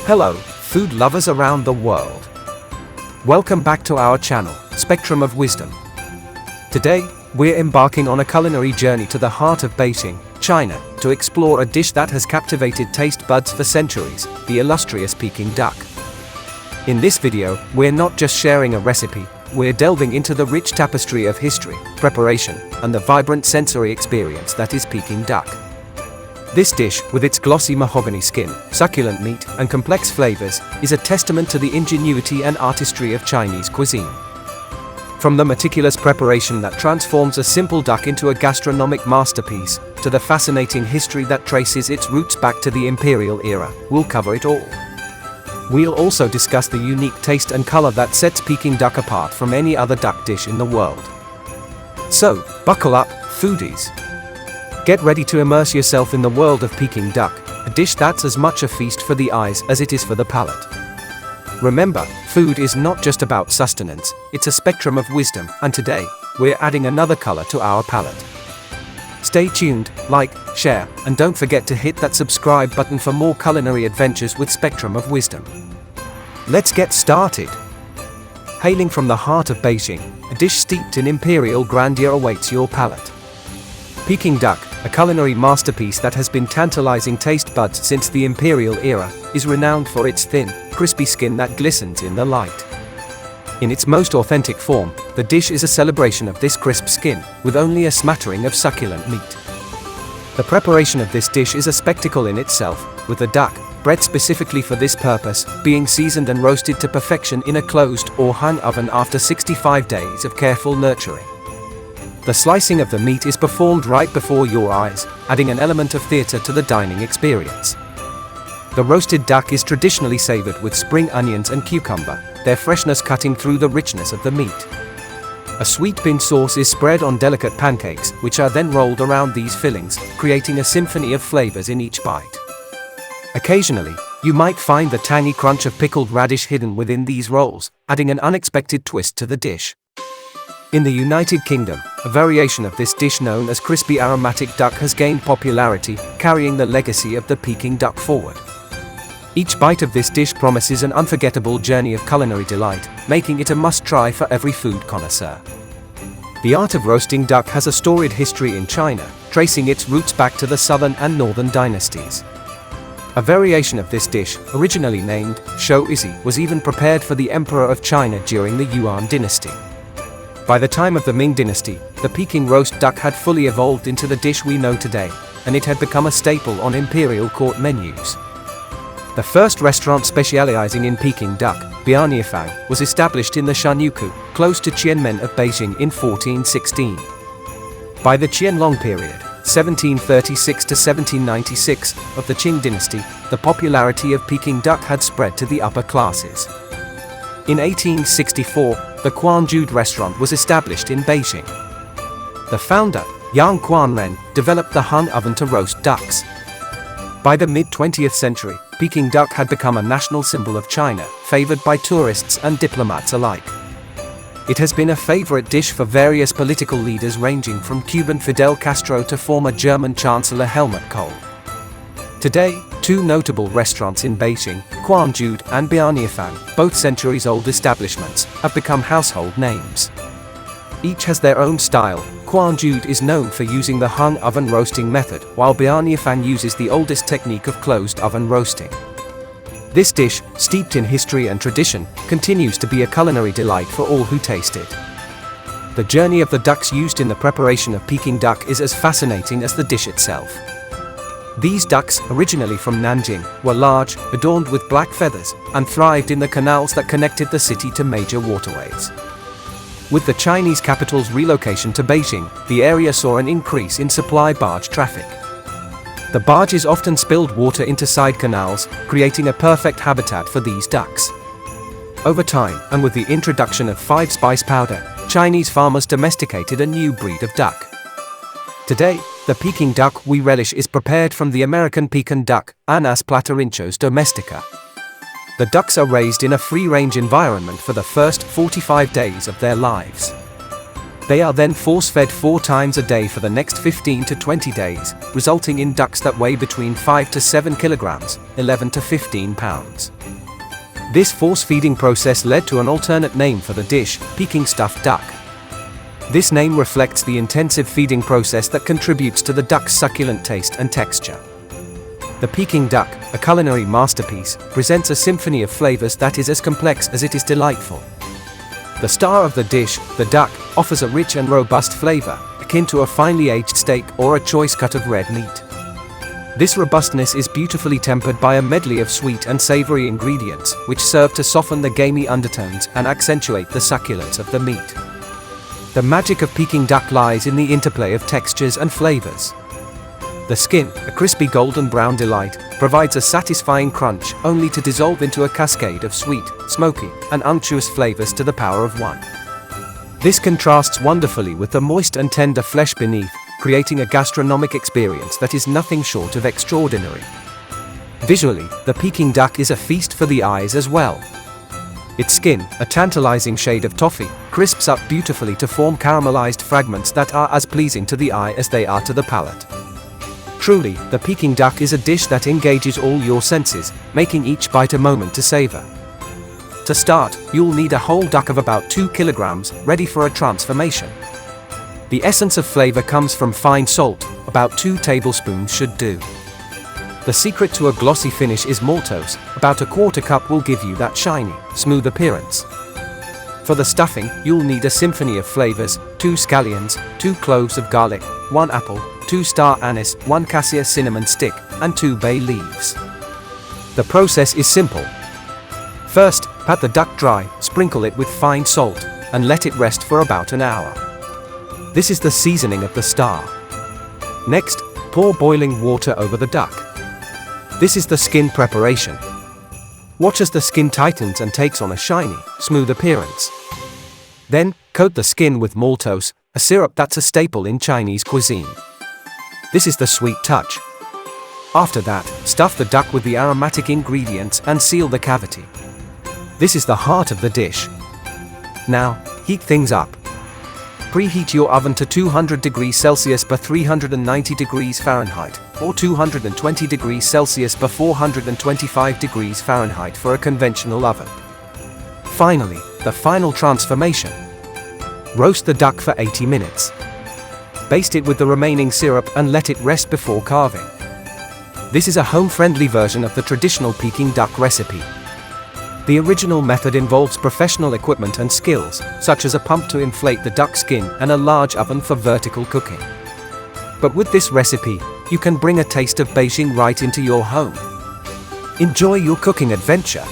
Hello, food lovers around the world. Welcome back to our channel, Spectrum of Wisdom. Today, we're embarking on a culinary journey to the heart of Beijing, China, to explore a dish that has captivated taste buds for centuries, the illustrious Peking duck. In this video, we're not just sharing a recipe, we're delving into the rich tapestry of history, preparation, and the vibrant sensory experience that is Peking duck. This dish, with its glossy mahogany skin, succulent meat, and complex flavors, is a testament to the ingenuity and artistry of Chinese cuisine. From the meticulous preparation that transforms a simple duck into a gastronomic masterpiece, to the fascinating history that traces its roots back to the imperial era, we'll cover it all. We'll also discuss the unique taste and color that sets Peking duck apart from any other duck dish in the world. So, buckle up, foodies. Get ready to immerse yourself in the world of Peking duck, a dish that's as much a feast for the eyes as it is for the palate. Remember, food is not just about sustenance, it's a spectrum of wisdom, and today, we're adding another color to our palate. Stay tuned, like, share, and don't forget to hit that subscribe button for more culinary adventures with Spectrum of Wisdom. Let's get started. Hailing from the heart of Beijing, a dish steeped in imperial grandeur awaits your palate. Peking duck, a culinary masterpiece that has been tantalizing taste buds since the imperial era, is renowned for its thin, crispy skin that glistens in the light. In its most authentic form, the dish is a celebration of this crisp skin, with only a smattering of succulent meat. The preparation of this dish is a spectacle in itself, with the duck, bred specifically for this purpose, being seasoned and roasted to perfection in a closed or hung oven after 65 days of careful nurturing. The slicing of the meat is performed right before your eyes, adding an element of theater to the dining experience. The roasted duck is traditionally savored with spring onions and cucumber, their freshness cutting through the richness of the meat. A sweet bean sauce is spread on delicate pancakes, which are then rolled around these fillings, creating a symphony of flavors in each bite. Occasionally, you might find the tangy crunch of pickled radish hidden within these rolls, adding an unexpected twist to the dish. In the United Kingdom, a variation of this dish known as crispy aromatic duck has gained popularity, carrying the legacy of the Peking duck forward. Each bite of this dish promises an unforgettable journey of culinary delight, making it a must-try for every food connoisseur. The art of roasting duck has a storied history in China, tracing its roots back to the southern and northern dynasties. A variation of this dish, originally named shou isi, was even prepared for the Emperor of China during the Yuan dynasty. By the time of the Ming dynasty, the Peking roast duck had fully evolved into the dish we know today, and it had become a staple on imperial court menus. The first restaurant specializing in Peking duck, Bianifang, was established in the Shanyuku, close to Qianmen of Beijing in 1416. By the Qianlong period, 1736 to 1796, of the Qing dynasty, the popularity of Peking duck had spread to the upper classes. In 1864, the Quanjude restaurant was established in Beijing. The founder, Yang Quanren, developed the hung oven to roast ducks. By the mid-20th century, Peking duck had become a national symbol of China, favored by tourists and diplomats alike. It has been a favorite dish for various political leaders ranging from Cuban Fidel Castro to former German Chancellor Helmut Kohl. Today, two notable restaurants in Beijing, Quanjude and Bianifang, both centuries-old establishments, have become household names. Each has their own style. Quanjude is known for using the hung oven roasting method, while Bianifang uses the oldest technique of closed oven roasting. This dish, steeped in history and tradition, continues to be a culinary delight for all who taste it. The journey of the ducks used in the preparation of Peking duck is as fascinating as the dish itself. These ducks, originally from Nanjing, were large, adorned with black feathers, and thrived in the canals that connected the city to major waterways. With the Chinese capital's relocation to Beijing, the area saw an increase in supply barge traffic. The barges often spilled water into side canals, creating a perfect habitat for these ducks. Over time, and with the introduction of five-spice powder, Chinese farmers domesticated a new breed of duck. Today, the Peking duck we relish is prepared from the American Peking duck, Anas platerinchos domestica. The ducks are raised in a free-range environment for the first 45 days of their lives. They are then force-fed 4 times a day for the next 15 to 20 days, resulting in ducks that weigh between 5 to 7 kilograms, 11 to 15 pounds. This force-feeding process led to an alternate name for the dish, Peking stuffed duck. This name reflects the intensive feeding process that contributes to the duck's succulent taste and texture. The Peking duck, a culinary masterpiece, presents a symphony of flavors that is as complex as it is delightful. The star of the dish, the duck, offers a rich and robust flavor, akin to a finely aged steak or a choice cut of red meat. This robustness is beautifully tempered by a medley of sweet and savory ingredients, which serve to soften the gamey undertones and accentuate the succulence of the meat. The magic of Peking duck lies in the interplay of textures and flavors. The skin, a crispy golden brown delight, provides a satisfying crunch only to dissolve into a cascade of sweet, smoky, and unctuous flavors to the power of one. This contrasts wonderfully with the moist and tender flesh beneath, creating a gastronomic experience that is nothing short of extraordinary. Visually, the Peking duck is a feast for the eyes as well. Its skin, a tantalizing shade of toffee, crisps up beautifully to form caramelized fragments that are as pleasing to the eye as they are to the palate. Truly, the Peking duck is a dish that engages all your senses, making each bite a moment to savor. To start, you'll need a whole duck of about 2 kilograms, ready for a transformation. The essence of flavor comes from fine salt, about 2 tablespoons should do. The secret to a glossy finish is maltose, about a quarter cup will give you that shiny, smooth appearance. For the stuffing, you'll need a symphony of flavors, 2 scallions, 2 cloves of garlic, 1 apple, 2 star anise, 1 cassia cinnamon stick, and 2 bay leaves. The process is simple. First, pat the duck dry, sprinkle it with fine salt, and let it rest for about an hour. This is the seasoning of the star. Next, pour boiling water over the duck. This is the skin preparation. Watch as the skin tightens and takes on a shiny, smooth appearance. Then, coat the skin with maltose, a syrup that's a staple in Chinese cuisine. This is the sweet touch. After that, stuff the duck with the aromatic ingredients and seal the cavity. This is the heart of the dish. Now, heat things up. Preheat your oven to 200 degrees Celsius per 390 degrees Fahrenheit, or 220 degrees Celsius per 425 degrees Fahrenheit for a conventional oven. Finally, the final transformation. Roast the duck for 80 minutes. Baste it with the remaining syrup and let it rest before carving. This is a home-friendly version of the traditional Peking duck recipe. The original method involves professional equipment and skills, such as a pump to inflate the duck skin and a large oven for vertical cooking. But with this recipe, you can bring a taste of Beijing right into your home. Enjoy your cooking adventure.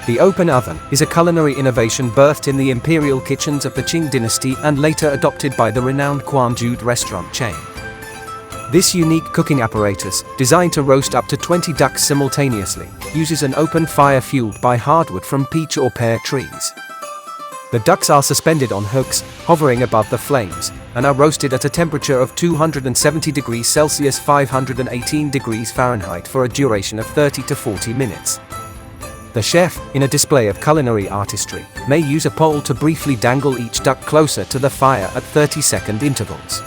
The open oven is a culinary innovation birthed in the imperial kitchens of the Qing dynasty and later adopted by the renowned Quanzhou restaurant chain. This unique cooking apparatus, designed to roast up to 20 ducks simultaneously, uses an open fire fueled by hardwood from peach or pear trees. The ducks are suspended on hooks, hovering above the flames, and are roasted at a temperature of 270 degrees Celsius 518 degrees Fahrenheit for a duration of 30 to 40 minutes. The chef, in a display of culinary artistry, may use a pole to briefly dangle each duck closer to the fire at 30-second intervals.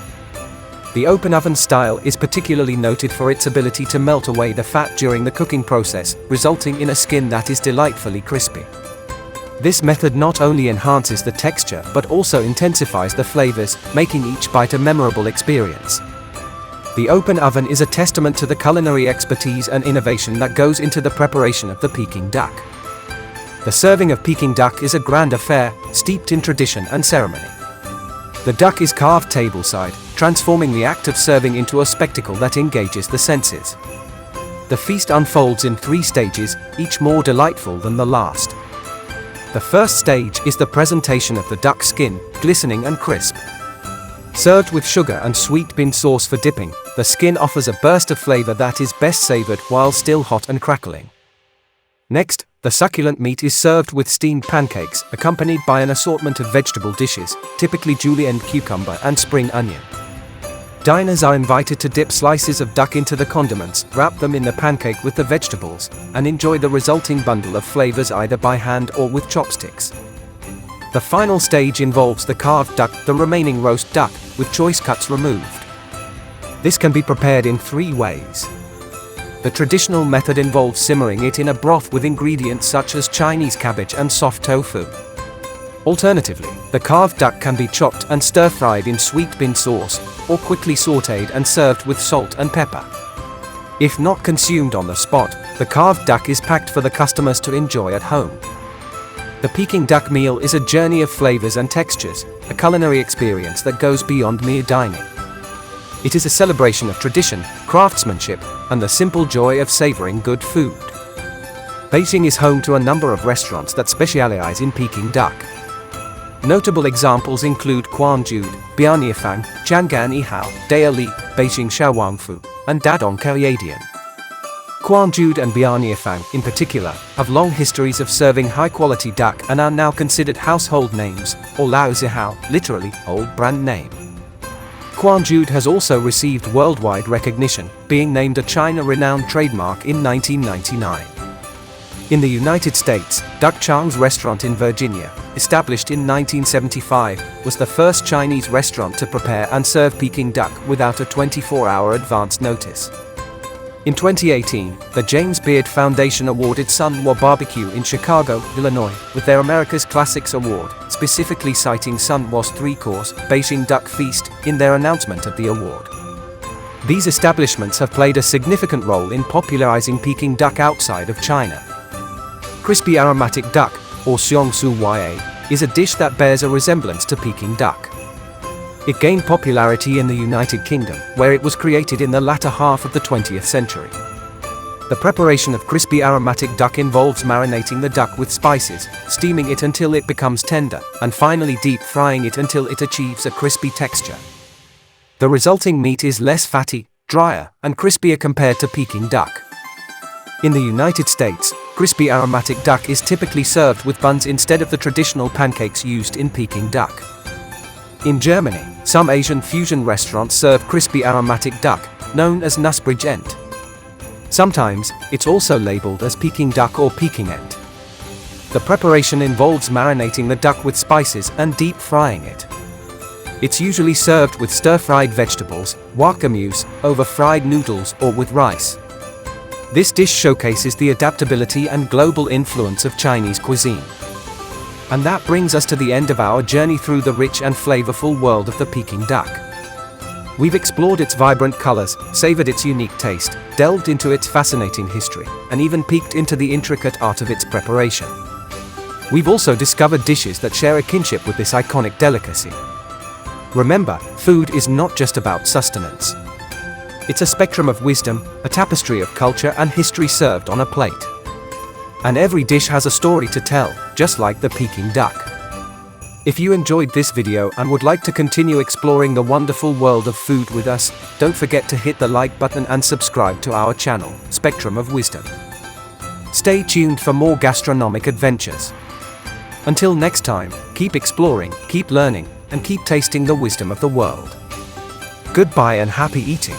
The open oven style is particularly noted for its ability to melt away the fat during the cooking process, resulting in a skin that is delightfully crispy. This method not only enhances the texture but also intensifies the flavors, making each bite a memorable experience. The open oven is a testament to the culinary expertise and innovation that goes into the preparation of the Peking duck. The serving of Peking duck is a grand affair, steeped in tradition and ceremony. The duck is carved tableside, transforming the act of serving into a spectacle that engages the senses. The feast unfolds in 3 stages, each more delightful than the last. The first stage is the presentation of the duck skin, glistening and crisp. Served with sugar and sweet bean sauce for dipping, the skin offers a burst of flavor that is best savored while still hot and crackling. Next, the succulent meat is served with steamed pancakes, accompanied by an assortment of vegetable dishes, typically julienne cucumber and spring onion. Diners are invited to dip slices of duck into the condiments, wrap them in the pancake with the vegetables, and enjoy the resulting bundle of flavors either by hand or with chopsticks. The final stage involves the carved duck, the remaining roast duck, with choice cuts removed. This can be prepared in 3 ways. The traditional method involves simmering it in a broth with ingredients such as Chinese cabbage and soft tofu. Alternatively, the carved duck can be chopped and stir-fried in sweet bean sauce, or quickly sautéed and served with salt and pepper. If not consumed on the spot, the carved duck is packed for the customers to enjoy at home. The Peking duck meal is a journey of flavors and textures, a culinary experience that goes beyond mere dining. It is a celebration of tradition, craftsmanship, and the simple joy of savoring good food. Beijing is home to a number of restaurants that specialize in Peking duck. Notable examples include Quanjude, Bianyefang, Jiangan Yihao, Daili, Beijing Shaowangfu, and Dadong Kaoyadian. Quanjude and Bianyefang, in particular, have long histories of serving high-quality duck and are now considered household names, or Lao Zihao, literally, old brand name. Quanjude has also received worldwide recognition, being named a China-renowned trademark in 1999. In the United States, Duck Chang's restaurant in Virginia, established in 1975, was the first Chinese restaurant to prepare and serve Peking duck without a 24-hour advance notice. In 2018, the James Beard Foundation awarded Sun Wa Barbecue in Chicago, Illinois, with their America's Classics Award, specifically citing Sun Wa's 3-course Beijing Duck Feast in their announcement of the award. These establishments have played a significant role in popularizing Peking duck outside of China. Crispy aromatic duck, or xiongsu ya, is a dish that bears a resemblance to Peking duck. It gained popularity in the United Kingdom, where it was created in the latter half of the 20th century. The preparation of crispy aromatic duck involves marinating the duck with spices, steaming it until it becomes tender, and finally deep frying it until it achieves a crispy texture. The resulting meat is less fatty, drier, and crispier compared to Peking duck. In the United States, crispy aromatic duck is typically served with buns instead of the traditional pancakes used in Peking duck. In Germany, some Asian fusion restaurants serve crispy aromatic duck, known as Nussbrigent. Sometimes, it's also labeled as Peking duck or Pekingent. The preparation involves marinating the duck with spices and deep frying it. It's usually served with stir-fried vegetables, wakamuse, over fried noodles, or with rice. This dish showcases the adaptability and global influence of Chinese cuisine. And that brings us to the end of our journey through the rich and flavorful world of the Peking duck. We've explored its vibrant colors, savored its unique taste, delved into its fascinating history, and even peeked into the intricate art of its preparation. We've also discovered dishes that share a kinship with this iconic delicacy. Remember, food is not just about sustenance. It's a spectrum of wisdom, a tapestry of culture and history served on a plate. And every dish has a story to tell, just like the Peking duck. If you enjoyed this video and would like to continue exploring the wonderful world of food with us, don't forget to hit the like button and subscribe to our channel, Spectrum of Wisdom. Stay tuned for more gastronomic adventures. Until next time, keep exploring, keep learning, and keep tasting the wisdom of the world. Goodbye and happy eating.